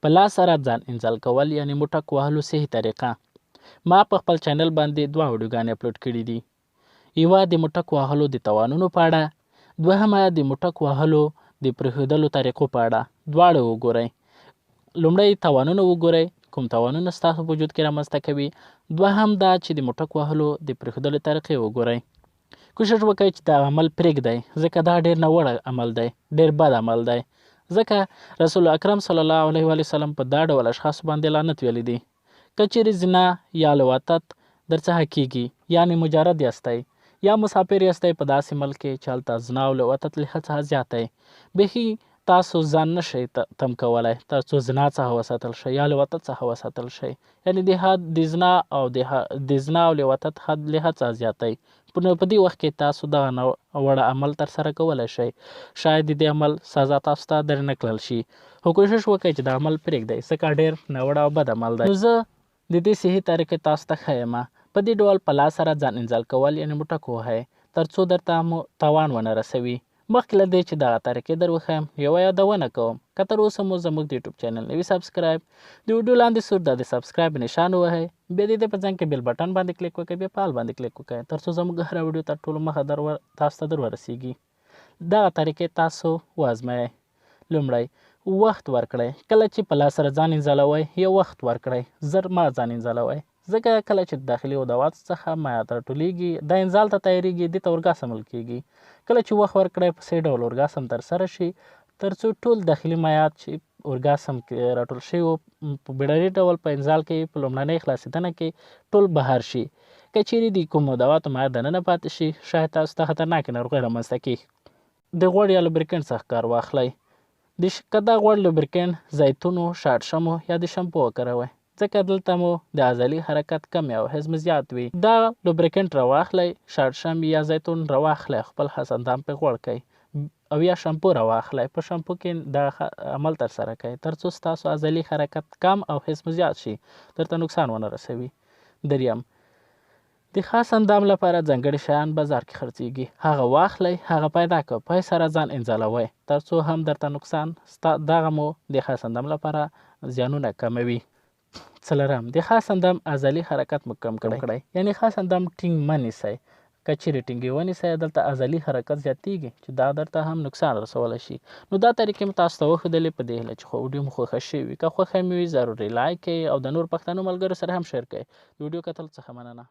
په لاس سره ځان انزال کول یعنی موټک وهلو صحیح طریقه. ما په خپل چینل باندې 2 ویډیوګانې اپلوډ کړي دي. یوه د موټک وهلو د تاوانونو په اړه، دوهمه د موټک وهلو د پرېښودلو طریقو په اړه. دواړه وګورئ. لومړی تاوانونه وګورئ، کوم تاوانونه ستاسو په وجود کې رامنځته کوي. دوهم دا چې د موټک وهلو د پرېښودلو طریقې وګورئ. کوشش وکړئ چې دا عمل پرېږدئ، ځکه دا ډېر ناوړه عمل دی، ډېر بد عمل دی. ځکه رسول اکرم صلی الله علیه و وسلم په دا ډول اشخاصو باندې لعنت ویلی دی. که چیرې زنا یا لواطت در څخه کیږي، یعنې مجرد یاستئ یا مسافر یاستئ په داسې ملک کې چې هلته زنا او لواطت له حد څخه زیات دی، بیخي تاسو ځان نشئ تم کولی، تاسو زنا څخه وساتل شئ یا لواطت څخه وساتل شئ. یعنې د حد د زنا او لواطت حد له حد څخه زیات دی. نو په دې وخت کې تاسو دغه ناوړه عمل ترسره کولی شئ. شاید د دې عمل سزا تاسو ته در نه کړل شي، خو کوشش وکړئ چې دا عمل پرېږدئ، ځکه ډېر ناوړه او بد عمل دی. نو زه د دې صحیح طریقې تاسو ته ښیم. په دې ډول په لاس سره ځان انزال کول یعنې موټک ووهئ، تر څو درته تاوان ونه رسوي. مخکې له دې چې دغه طریقې در وښیم، یوه یادونه کوم، که تر اوسه مو زموږ د یوټیوب چینل نه وي سبسکرایب، د ویډیو لاندې سور د سبسکرایب نشان ووهئ، بیا د دې په ځای کې بیل بټن باندې کلیک وکړئ، بیا په آل باندې کلیک وکړئ، تر څو زموږ هره ویډیو تر ټولو مخه تاسو ته در ورسیږي. دغه طریقې تاسو وازمایئ. لومړی وخت ورکړئ. کله چې په لاس سره ځان انزالوئ، یو وخت ورکړئ، زر مه ځان انزالوئ، ځکه کله چې داخلي عضواتو څخه مایعات راټولیږي، دا انزال ته تیاریږي، دې ته اورګاسم ویل کیږي. کله چې وخت ورکړئ، په صحیح ډول اورګاسم ترسره شي، تر څو ټول داخلي مایعات چې اورګاسم کې راټول شوي وو په بیړني ډول په انزال کې په لومړنۍ خلاصېدنه کې ټول بهر شي. که چیرې د کومو عضواتو مایعات دننه پاتې شي، شاید تاسو ته خطرناکې ناروغۍ رامنځته کړي. د غوړ یا لوبریکینټ څخه کار واخلئ. که دا غوړ لوبریکینټ زیتونو، شړشمو یا د شمپو وکاروئ، ځکه دلته مو د عضلي حرکت کم او حزم زیات وي. دا لوبریکینټ راواخلئ، شړشم یا زیتون راواخلئ، خپل خاص اندام پرې غوړ کړئ، او یا شمپو راواخلئ، په شمپو کې دا عمل ترسره کړئ، تر څو ستاسو عضلي حرکت کم او حزم زیات شي، درته نقصان ونه رسوي. دریم، د خاص اندام لپاره ځانګړي شیان بازار کې خرڅیږي، هغه واخلئ، هغه پیدا کړئ، په سره ځان انزالوئ، تر څو هم درته نقصان دغه مو د خاص اندام لپاره زیانونه کموي. څلورم، د خاص اندام عضلي حرکت مو کم کړئ، یعنې خاص اندام ټینګ مه نیسئ. که چیرې ټینګ یې ونیسئ، دلته عضلي حرکت زیاتیږي چې دا درته هم نقصان رسولی شي. نو دا طریقې مو تاسو ته وښودلې، په دې هیله چې ویډیو مو خوښه شوې وي. که خوښه مې وي ضروري لایک کړئ او د نور پښتنو ملګرو سره هم شیر کړئ. د ویډیو کتلو څخه مننه.